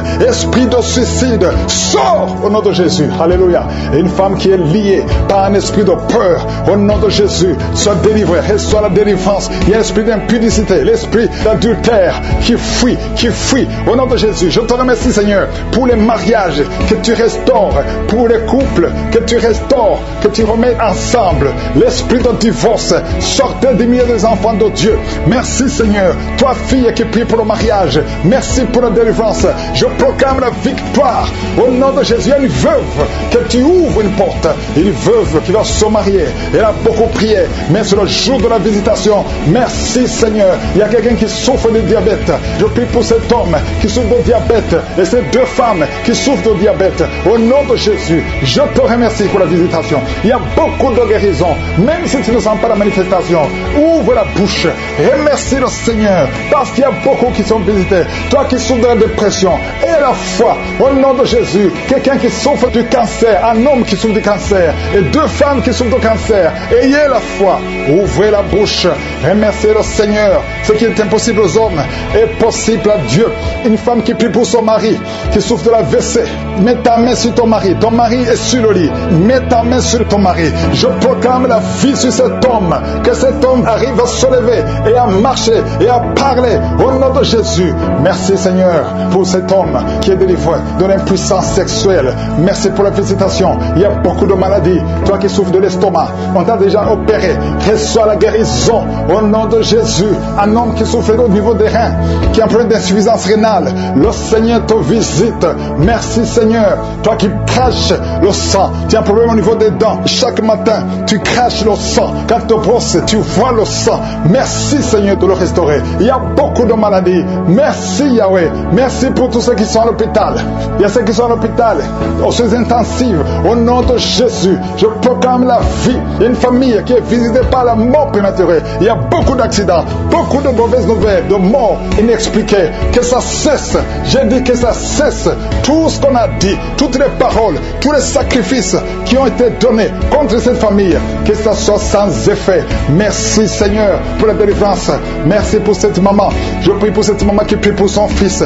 sors au nom de Jésus. Alléluia. Et une femme qui est liée par un esprit de peur, au nom de Jésus, soit délivrée. Reçois la délivrance. Il y a l'esprit d'impudicité, l'esprit d'adultère qui fuit. Au nom de Jésus, je te remercie Seigneur pour les mariages que tu restaures, pour les couples que tu restaures, que tu remets ensemble. L'esprit de divorce, sortez du milieu des enfants de Dieu. Merci Seigneur. Toi fille qui prie pour le mariage, merci pour la délivrance. Je proclame la victoire au nom de Jésus. Une veuve, que tu ouvres une porte. Une veuve qui va se marier. Elle a beaucoup prié, mais c'est le jour de la visitation. Merci Seigneur. Il y a quelqu'un qui souffre de diabète. Je prie pour cet homme qui souffre de diabète et ces deux femmes qui souffrent de diabète. Au nom de Jésus, je te remercie pour la visitation. Il y a beaucoup de guérisons. Même si tu ne sens pas la manifestation, ouvre la bouche. Remercie le Seigneur parce qu'il y a beaucoup qui sont visités. Toi qui souffres de la dépression, et la foi au nom de Jésus. Quelqu'un qui souffre du cancer, un homme qui souffre du cancer et deux femmes qui souffrent du cancer, ayez la foi Ouvrez la bouche. Remerciez le Seigneur. Ce qui est impossible aux hommes est possible à Dieu. Une femme qui prie pour son mari, qui souffre de la WC, mets ta main sur ton mari. Ton mari est sur le lit. Mets ta main sur ton mari. Je proclame la vie sur cet homme. Que cet homme arrive à se lever et à marcher et à parler au nom de Jésus. Merci Seigneur pour cet homme qui est délivré de l'impuissance sexuelle. Merci pour la visitation. Il y a beaucoup de maladies. Toi qui souffres de l'estomac, on t'a déjà opéré. Reçois la guérison au nom de Jésus. Un homme qui souffre au niveau des reins, qui a un problème d'insuffisance rénale, le Seigneur te visite. Merci Seigneur. Toi qui craches le sang, tu as un problème au niveau des dents. Chaque matin, tu craches le sang. Quand tu te brosses, tu vois le sang. Merci Seigneur de le restaurer. Il y a beaucoup de maladies. Merci Yahweh. Merci pour tous ceux qui sont à l'hôpital. Il y a ceux qui sont à l'hôpital, aux soins intensifs. Au nom de Jésus, je proclame la vie. Il y a une famille qui est visitée par la mort prématurée. Il y a beaucoup d'accidents, beaucoup de mauvaises nouvelles, de morts inexpliquées. Que ça cesse. J'ai dit que ça cesse. Tout ce qu'on a dit, toutes les paroles, tous les sacrifices qui ont été donnés contre cette famille, que ça soit sans effet. Merci Seigneur pour la délivrance. Merci pour cette maman. Je prie pour cette maman qui prie pour son fils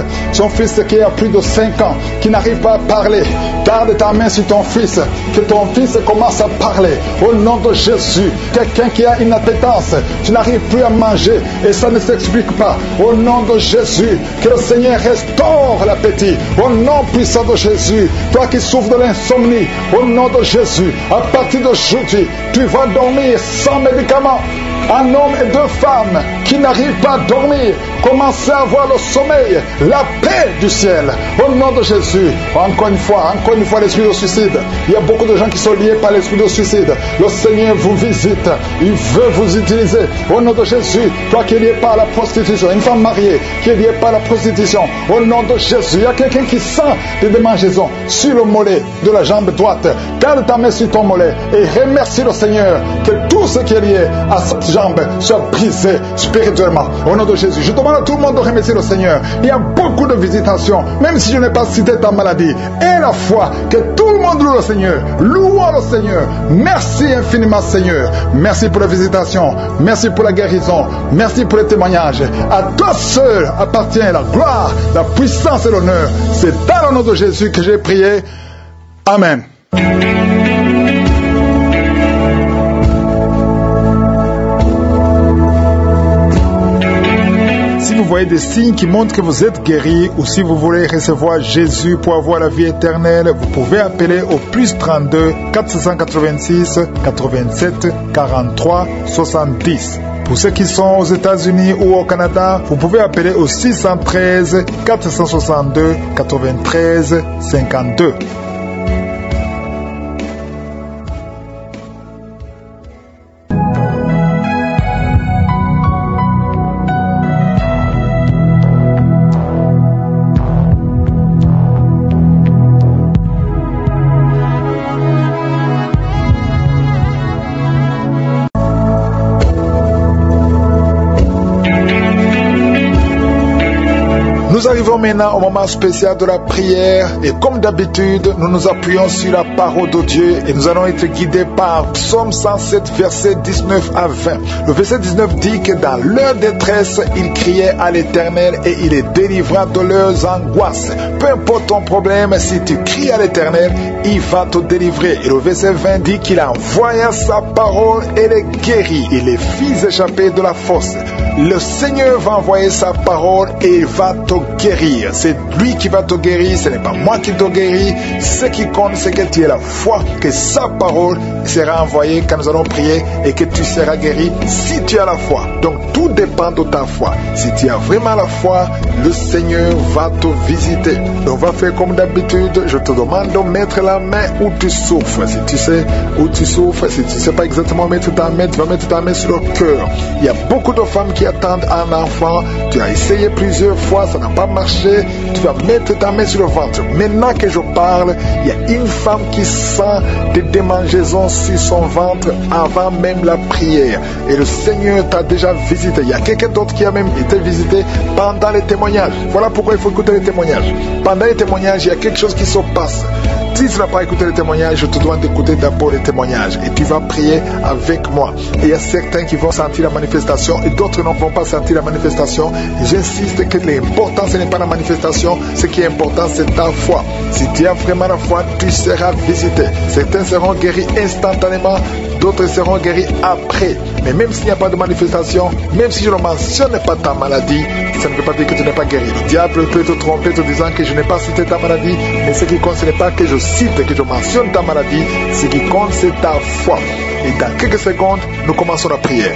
qui a plus de 5 ans, qui n'arrive pas à parler. Garde ta main sur ton fils, que ton fils commence à parler au nom de Jésus. Quelqu'un qui a une appétence, tu n'arrives plus à manger et ça ne s'explique pas. Au nom de Jésus, que le Seigneur restaure l'appétit. Au nom puissant de Jésus, toi qui souffres de l'insomnie, au nom de Jésus, à partir d'aujourd'hui, tu vas dormir sans médicaments. Un homme et 2 femmes qui n'arrivent pas à dormir, commencez à avoir le sommeil, la paix du ciel. Au nom de Jésus, encore une fois, l'esprit de suicide. Il y a beaucoup de gens qui sont liés par l'esprit de suicide. Le Seigneur vous visite. Il veut vous utiliser. Au nom de Jésus, toi qui es lié par la prostitution, une femme mariée qui est liée par la prostitution, au nom de Jésus, il y a quelqu'un qui sent des démangeaisons sur le mollet de la jambe droite. Garde ta main sur ton mollet et remercie le Seigneur que tout ce qui est lié à cette jambe soit brisé spirituellement. Au nom de Jésus, je demande à tout le monde de remercier le Seigneur. Il y a beaucoup de visitations, même si je n'ai pas cité ta maladie. Et la foi, que tout le monde loue le Seigneur. Louons le Seigneur. Merci infiniment Seigneur. Merci pour la visitation. Merci pour la guérison. Merci pour les témoignages. À toi seul appartient la gloire, la puissance et l'honneur. C'est dans le nom de Jésus que j'ai prié. Amen. Si vous voyez des signes qui montrent que vous êtes guéri, ou si vous voulez recevoir Jésus pour avoir la vie éternelle, vous pouvez appeler au plus 32 486 87 43 70. Pour ceux qui sont aux États-Unis ou au Canada, vous pouvez appeler au 613 462 93 52. Nous arrivons maintenant au moment spécial de la prière et comme d'habitude, nous nous appuyons sur la parole de Dieu et nous allons être guidés par Psaume 107, verset 19 à 20. Le verset 19 dit que dans leur détresse, ils criaient à l'Éternel et il les délivra de leurs angoisses. Peu importe ton problème, si tu cries à l'Éternel, il va te délivrer. Et le verset 20 dit qu'il envoya sa parole et les guérit. Il les fit échapper de la fosse. Le Seigneur va envoyer sa parole et il va te guérir. C'est lui qui va te guérir, ce n'est pas moi qui te guéris. Ce qui compte, c'est que tu aies la foi, que sa parole sera envoyée quand nous allons prier et que tu seras guéri si tu as la foi. Donc tout dépend de ta foi. Si tu as vraiment la foi, le Seigneur va te visiter. On va faire comme d'habitude. Je te demande de mettre la main où tu souffres. Si tu sais où tu souffres, si tu ne sais pas exactement où mettre ta main, tu vas mettre ta main sur le cœur. Il y a beaucoup de femmes qui attendent un enfant. Tu as essayé plusieurs fois, ça n'a pas marché. Tu vas mettre ta main sur le ventre. Maintenant que je parle, il y a une femme qui sent des démangeaisons sur son ventre avant même la prière. Et le Seigneur t'a déjà visité. Il y a quelqu'un d'autre qui a même été visité pendant les témoignages. Voilà pourquoi il faut écouter les témoignages. Pendant les témoignages, il y a quelque chose qui se passe. Si tu n'as pas écouté le témoignage, je te demande d'écouter d'abord le témoignage et tu vas prier avec moi. Et il y a certains qui vont sentir la manifestation et d'autres ne vont pas sentir la manifestation. J'insiste que l'important ce n'est pas la manifestation, ce qui est important c'est ta foi. Si tu as vraiment la foi, tu seras visité. Certains seront guéris instantanément, d'autres seront guéris après. Mais même s'il n'y a pas de manifestation, même si je ne mentionne pas ta maladie, ça ne veut pas dire que tu n'es pas guéri. Le diable peut te tromper te disant que je n'ai pas cité ta maladie, mais ce qui compte ce n'est pas que je cite, que je mentionne ta maladie, ce qui compte c'est ta foi. Et dans quelques secondes, nous commençons la prière.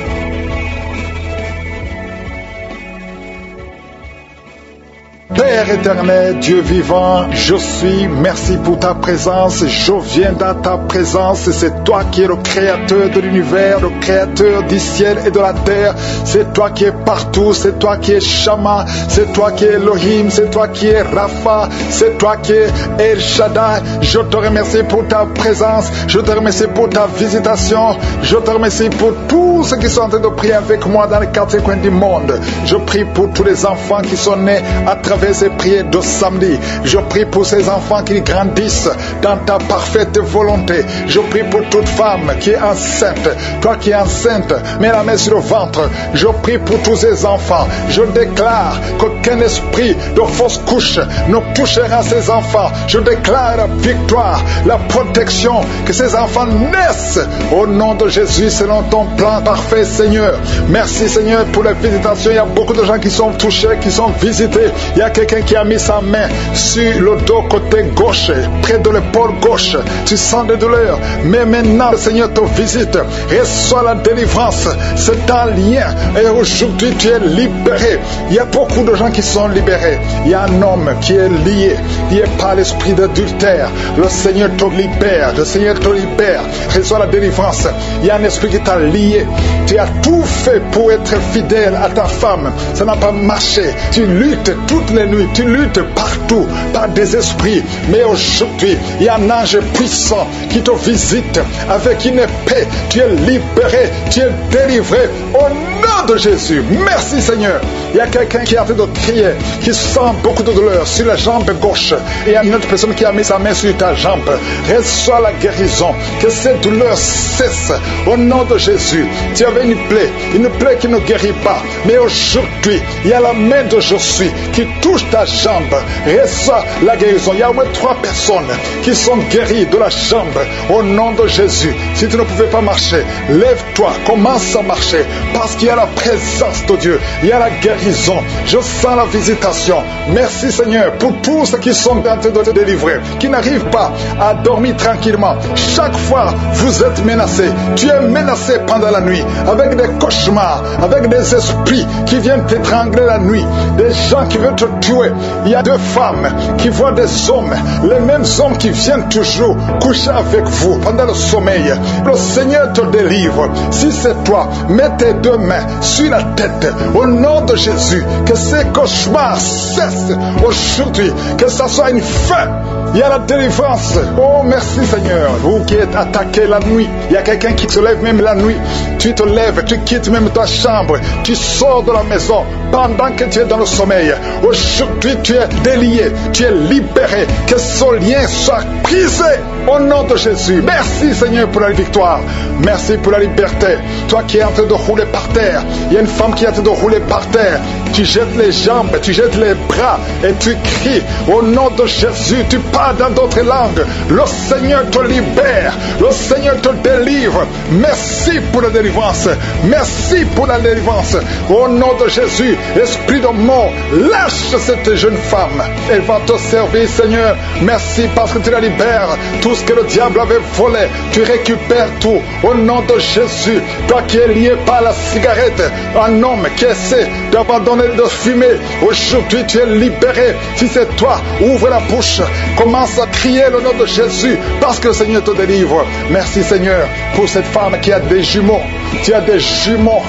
Père éternel, Dieu vivant, je suis, merci pour ta présence, je viens dans ta présence, c'est toi qui es le créateur de l'univers, le créateur du ciel et de la terre, c'est toi qui es partout, c'est toi qui es Shama, c'est toi qui es Elohim, c'est toi qui es Rapha, c'est toi qui es El Shaddai. Je te remercie pour ta présence, je te remercie pour ta visitation, je te remercie pour tous ceux qui sont en train de prier avec moi dans les 4 coins du monde. Je prie pour tous les enfants qui sont nés à travers ces prières de samedi. Je prie pour ces enfants qui grandissent dans ta parfaite volonté. Je prie pour toute femme qui est enceinte. Toi qui es enceinte, mets la main sur le ventre. Je prie pour tous ces enfants. Je déclare qu'aucun esprit de fausse couche ne touchera ces enfants. Je déclare la victoire, la protection, que ces enfants naissent au nom de Jésus selon ton plan parfait, Seigneur. Merci, Seigneur, pour la visitation. Il y a beaucoup de gens qui sont touchés, qui sont visités. Il y a quelqu'un qui a mis sa main sur le dos côté gauche, près de l'épaule gauche. Tu sens des douleurs, mais maintenant le Seigneur te visite. Reçois la délivrance, c'est un lien. Et aujourd'hui tu es libéré. Il y a beaucoup de gens qui sont libérés. Il y a un homme qui est lié par l'esprit d'adultère. Le Seigneur te libère, le Seigneur te libère. Reçois la délivrance. Il y a un esprit qui t'a lié. Tu as tout fait pour être fidèle à ta femme. Ça n'a pas marché. Tu luttes toutes les nuits, tu luttes partout par des esprits. Mais aujourd'hui, il y a un ange puissant qui te visite avec une épée. Tu es libéré, tu es délivré au nom de Jésus. Merci Seigneur. Il y a quelqu'un qui est en train de crier, qui sent beaucoup de douleur sur la jambe gauche. Et il y a une autre personne qui a mis sa main sur ta jambe. Reçois la guérison. Que cette douleur cesse au nom de Jésus. Tu avais une plaie qui ne guérit pas. Mais aujourd'hui, il y a la main de Josué qui touche ta jambe. Reçois la guérison. Il y a au moins 3 personnes qui sont guéries de la jambe au nom de Jésus. Si tu ne pouvais pas marcher, lève-toi, commence à marcher parce qu'il y a la présence de Dieu. Il y a la guérison. Je sens la visitation. Merci Seigneur pour tous ceux qui sont en train de te délivrer, qui n'arrivent pas à dormir tranquillement. Chaque fois, vous êtes menacé. Tu es menacé pendant la nuit avec des cauchemars, avec des esprits qui viennent t'étrangler la nuit, des gens qui veulent te tuer. Il y a 2 femmes qui voient des hommes, les mêmes hommes qui viennent toujours coucher avec vous pendant le sommeil. Le Seigneur te délivre. Si c'est toi, mets tes 2 mains sur la tête au nom de Jésus. Que ces cauchemars cessent aujourd'hui, que ça soit une fin. Il y a la délivrance. Oh merci Seigneur. Vous qui êtes attaqué la nuit, il y a quelqu'un qui se lève même la nuit. Tu te lèves, tu quittes même ta chambre, tu sors de la maison pendant que tu es dans le sommeil. Aujourd'hui tu es délié, tu es libéré. Que ce lien soit brisé au nom de Jésus. Merci Seigneur pour la victoire. Merci pour la liberté. Toi qui es en train de rouler par terre, il y a une femme qui est en train de rouler par terre. Tu jettes les jambes, tu jettes les bras et tu cries au nom de Jésus. Tu parles dans d'autres langues. Le Seigneur te libère. Le Seigneur te délivre. Merci pour la délivrance. Merci pour la délivrance. Au nom de Jésus, esprit de mort, lâche cette jeune femme. Elle va te servir, Seigneur. Merci parce que tu la libères. Tout ce que le diable avait volé, tu récupères tout. Au nom de Jésus, toi qui es lié par la cigarette, un homme qui essaie d'abandonner de fumer, aujourd'hui tu es libéré. Si c'est toi, ouvre la bouche, commence à crier le nom de Jésus parce que le Seigneur te délivre. Merci Seigneur pour cette femme qui a des jumeaux. Tu as des jumeaux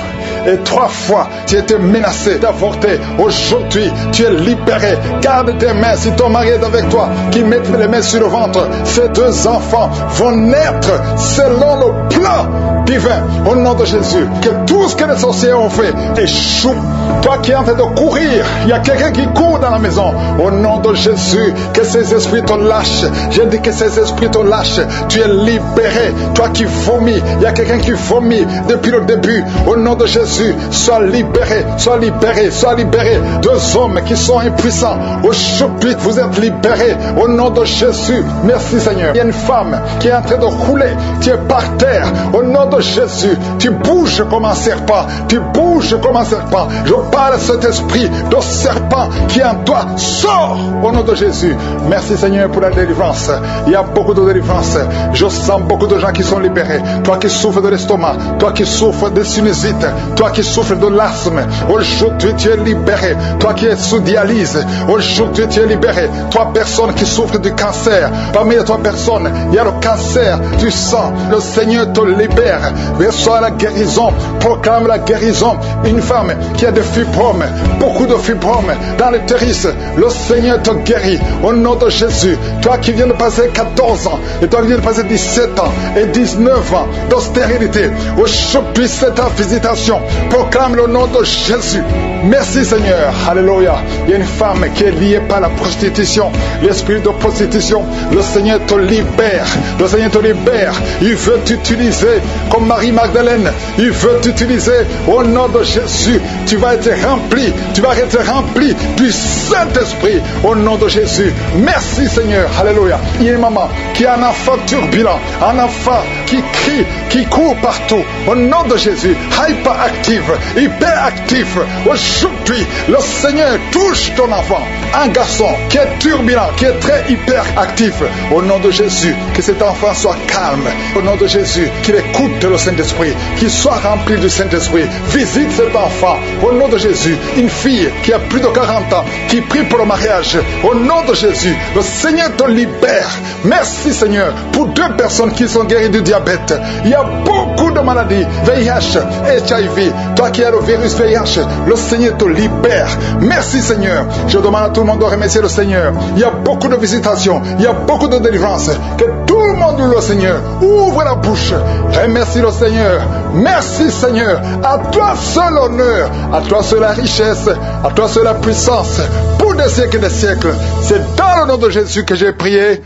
Et 3 fois, tu étais menacé d'avorter. Aujourd'hui, tu es libéré. Garde tes mains si ton mari est avec toi, qui met les mains sur le ventre. Ces 2 enfants vont naître selon le plan divin. Au nom de Jésus, que tout ce que les sorciers ont fait échoue. Toi qui es en train de courir, il y a quelqu'un qui court dans la maison. Au nom de Jésus, que ces esprits te lâchent. Je dis que ces esprits te lâchent. Tu es libéré. Toi qui vomis, il y a quelqu'un qui vomit depuis le début. Au nom de Jésus, sois libéré, sois libéré, sois libéré. 2 hommes qui sont impuissants. Aujourd'hui, vous êtes libérés. Au nom de Jésus, merci Seigneur. Il y a une femme qui est en train de rouler. Tu es par terre. Au nom de Jésus, tu bouges comme un serpent. Tu bouges comme un serpent. Je parle à cet esprit de serpent qui est en toi. Sors au nom de Jésus. Merci Seigneur pour la délivrance. Il y a beaucoup de délivrance. Je sens beaucoup de gens qui sont libérés. Toi qui souffres de l'estomac, toi qui souffres de sinusite, toi qui souffres de l'asthme, aujourd'hui tu es libéré. Toi qui es sous dialyse, aujourd'hui tu es libéré. Toi personne qui souffre du cancer, parmi les 3 personnes, il y a le cancer du sang. Le Seigneur te libère. Reçois la guérison. Proclame la guérison. Une femme qui a des fibromes, beaucoup de fibromes dans l'utérus, le Seigneur te guérit au nom de Jésus. Toi qui viens de passer 14 ans, et toi qui viens de passer 17 ans et 19 ans de stérilité, aujourd'hui c'est ta visitation. Proclame le nom de Jésus. Merci Seigneur. Alléluia. Il y a une femme qui est liée par la prostitution, l'esprit de prostitution. Le Seigneur te libère. Le Seigneur te libère. Il veut t'utiliser comme Marie-Magdalène. Il veut t'utiliser au nom de Jésus. Tu vas être rempli. Tu vas être rempli du Saint-Esprit au nom de Jésus. Merci Seigneur. Alléluia. Il y a une maman qui a un enfant turbulent, un enfant qui crie, qui court partout. Au nom de Jésus. Hyperactif, hyperactif. Aujourd'hui, le Seigneur touche ton enfant. Un garçon qui est turbulent, qui est très hyperactif. Au nom de Jésus, que cet enfant soit calme. Au nom de Jésus, qu'il écoute le Saint-Esprit, qu'il soit rempli du Saint-Esprit. Visite cet enfant. Au nom de Jésus, une fille qui a plus de 40 ans, qui prie pour le mariage. Au nom de Jésus, le Seigneur te libère. Merci Seigneur pour 2 personnes qui sont guéries du diabète. Il y a beaucoup de maladies, VIH, HIV. Toi qui as le virus VIH, le Seigneur te libère. Merci Seigneur. Je demande à tout le monde de remercier le Seigneur. Il y a beaucoup de visitations, il y a beaucoup de délivrances. Que tout le monde loue le Seigneur. Ouvre la bouche. Remercie le Seigneur. Merci Seigneur. À toi seul l'honneur, à toi seul la richesse, à toi seul la puissance, pour des siècles et des siècles. C'est dans le nom de Jésus que j'ai prié.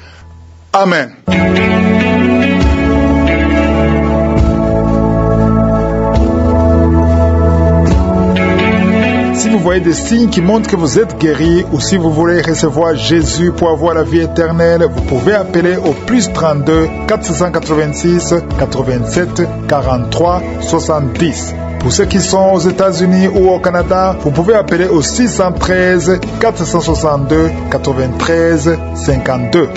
Amen. Si vous voyez des signes qui montrent que vous êtes guéri, ou si vous voulez recevoir Jésus pour avoir la vie éternelle, vous pouvez appeler au plus 32 486 87 43 70. Pour ceux qui sont aux États-Unis ou au Canada, vous pouvez appeler au 613 462 93 52.